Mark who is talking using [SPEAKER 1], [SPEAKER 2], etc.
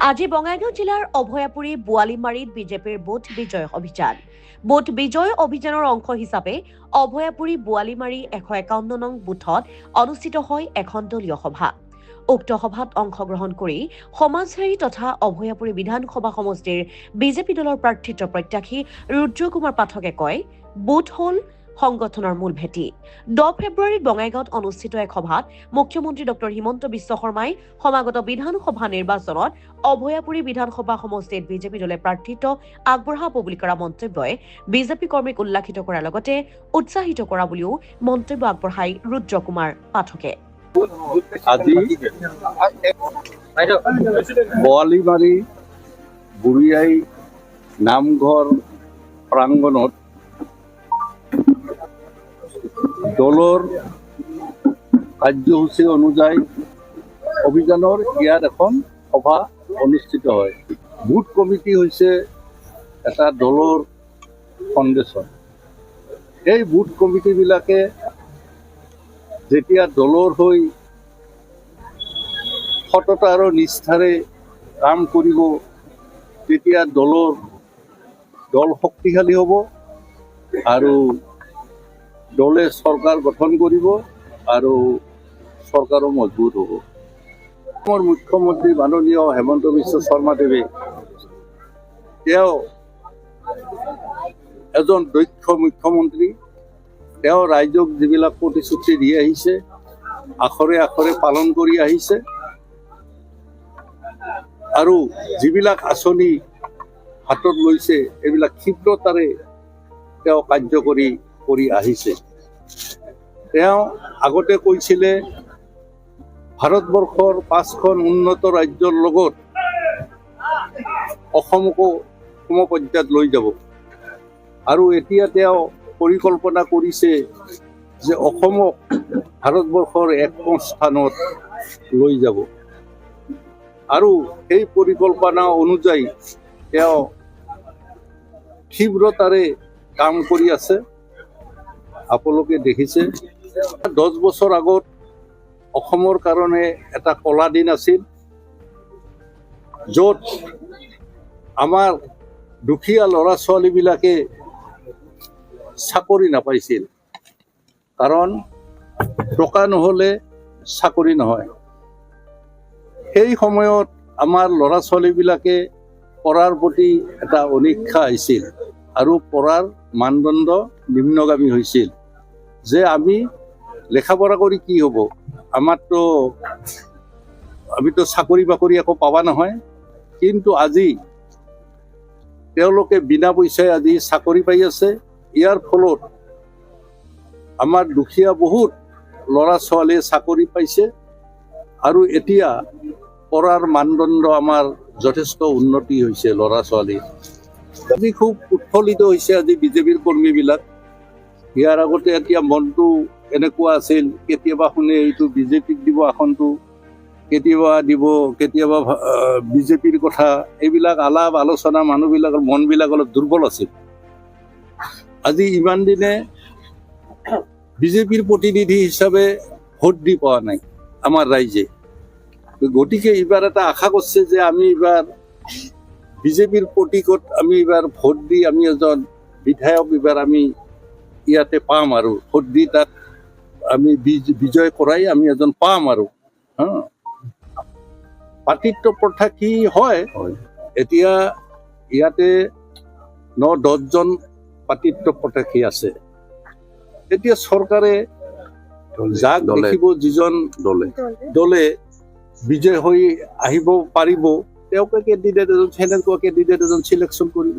[SPEAKER 1] আজি বঙাইগাঁও জিলাৰ অভয়াপুৰী বোৱালিমাৰীত বিজেপিৰ বুথ বিজয় অভিযান। বুথ বিজয় অভিযানৰ অংশ হিচাপে অভয়াপুৰী বোৱালিমাৰী 151 নং বুথত অনুষ্ঠিত হয় এখন দলীয় সভা। উক্ত সভাত অংশগ্ৰহণ কৰি সমাজসেৱী তথা অভয়াপুৰী বিধানসভা সমষ্টিৰ বিজেপি দলৰ প্ৰাৰ্থিত্ব প্ৰত্যাশী ৰুদ্ৰ কুমাৰ পাঠকে কয়, বুথ হ'ল সংগঠনৰ মূল ভেটি। 10 ফেব্ৰুৱাৰীত বঙাইগাঁৱত অনুষ্ঠিত এক সভাত মুখ্যমন্ত্ৰী ডক্টৰ হিমন্ত বিশ্ব শৰ্মাই সমাগত বিধানসভা নিৰ্বাচনত অভয়াপুৰী বিধানসভা সমষ্টিত বিজেপি দলে প্ৰাৰ্থিত্ব আগবঢ়াব বুলি কৰা মন্তব্যই বিজেপি কৰ্মীক উল্লাসিত কৰাৰ লগতে উৎসাহিত কৰা বুলিও মন্তব্য আগবঢ়ায় ৰুদ্ৰ কুমাৰ পাঠকে।
[SPEAKER 2] আজি বোৱালিমাৰী বুঢ়ীআই নামঘৰ প্ৰাংগণত দলৰ কাৰ্যসূচী অনুযায়ী অভিযানৰ ইয়াত এখন সভা অনুষ্ঠিত হয়। বুথ কমিটি হৈছে এটা দলৰ ফাউণ্ডেশ্যন। এই বুথ কমিটিবিলাকে যেতিয়া দলৰ হৈ সততা আৰু নিষ্ঠাৰে কাম কৰিব, তেতিয়া দল শক্তিশালী হ'ব আৰু দলে চৰকাৰ গঠন কৰিব আৰু চৰকাৰো মজবুত হ'ব। অসমৰ মুখ্যমন্ত্ৰী মাননীয় হিমন্ত বিশ্ব শৰ্মাদেৱে তেওঁ এজন দক্ষ মুখ্যমন্ত্ৰী। তেওঁ ৰাইজক যিবিলাক প্ৰতিশ্ৰুতি দি আহিছে, আখৰে আখৰে পালন কৰি আহিছে আৰু যিবিলাক আঁচনি হাতত লৈছে এইবিলাক ক্ষীপ্ৰতাৰে তেওঁ কাৰ্যকৰী কৰি আহিছে। তেওঁ আগতে কৈছিলে ভাৰতবৰ্ষৰ 5খন উন্নত ৰাজ্যৰ লগত অসমকো সমপৰ্যায়ত লৈ যাব আৰু এতিয়া তেওঁ পৰিকল্পনা কৰিছে যে অসমক ভাৰতবৰ্ষৰ 1ম স্থানত লৈ যাব আৰু সেই পৰিকল্পনা অনুযায়ী তেওঁ ক্ষীপ্ৰতাৰে কাম কৰি আছে। আপোনালোকে দেখিছে 10 বছৰ আগত অসমৰ কাৰণে এটা কলা দিন আছিল, য'ত আমাৰ দুখীয়া ল'ৰা ছোৱালীবিলাকে চাকৰি নাপাইছিল, কাৰণ টকা নহ'লে চাকৰি নহয়। সেই সময়ত আমাৰ ল'ৰা ছোৱালীবিলাকে পঢ়াৰ প্ৰতি এটা অনীক্ষা আহিছিল আৰু পঢ়াৰ মানদণ্ড নিম্নগামী হৈছিল যে আমি লেখা পঢ়া কৰি কি হ'ব, আমিতো চাকৰি বাকৰি একো পাবা নহয়। কিন্তু আজি তেওঁলোকে বিনা পইচাই আজি চাকৰি পাই আছে। ইয়াৰ ফলত আমাৰ দুখীয়া বহুত ল'ৰা ছোৱালীয়ে চাকৰি পাইছে আৰু এতিয়া পঢ়াৰ মানদণ্ড আমাৰ যথেষ্ট উন্নতি হৈছে ল'ৰা ছোৱালীৰ। আজি খুব উৎফুল্লিত হৈছে আজি বিজেপিৰ কৰ্মীবিলাক। ইয়াৰ আগতে এতিয়া মনটো এনেকুৱা আছিল, কেতিয়াবা শুনে এইটো বিজেপিক দিব আসনটো, কেতিয়াবা বিজেপিৰ কথা, এইবিলাক আলাপ আলোচনা মানুহবিলাকৰ মনবিলাক অলপ দুৰ্বল আছিল। আজি ইমান দিনে বিজেপিৰ প্ৰতিনিধি হিচাপে ভোট দি পোৱা নাই আমাৰ ৰাইজে। গতিকে এইবাৰ এটা আশা কৰিছে যে আমি এইবাৰ বিজেপিৰ প্ৰতীকত আমি এইবাৰ ভোট দি আমি এজন বিধায়ক এইবাৰ আমি ইয়াতে পাম আৰু ভোট দি তাত আমি বিজয় কৰাই আমি এজন পাম আৰু পাৰ্টিত্ব প্ৰথা কি হয়, এতিয়া ইয়াতে 9-10 জন পাৰ্টিত্ব প্ৰত্যাশী আছে। এতিয়া চৰকাৰে যাক দেখিব, যিজন দলে বিজয় হৈ আহিব পাৰিব, তেওঁকে কেণ্ডিডেট এজন, সেনেকুৱা কেণ্ডিডেট এজন চিলেকশ্যন কৰিব।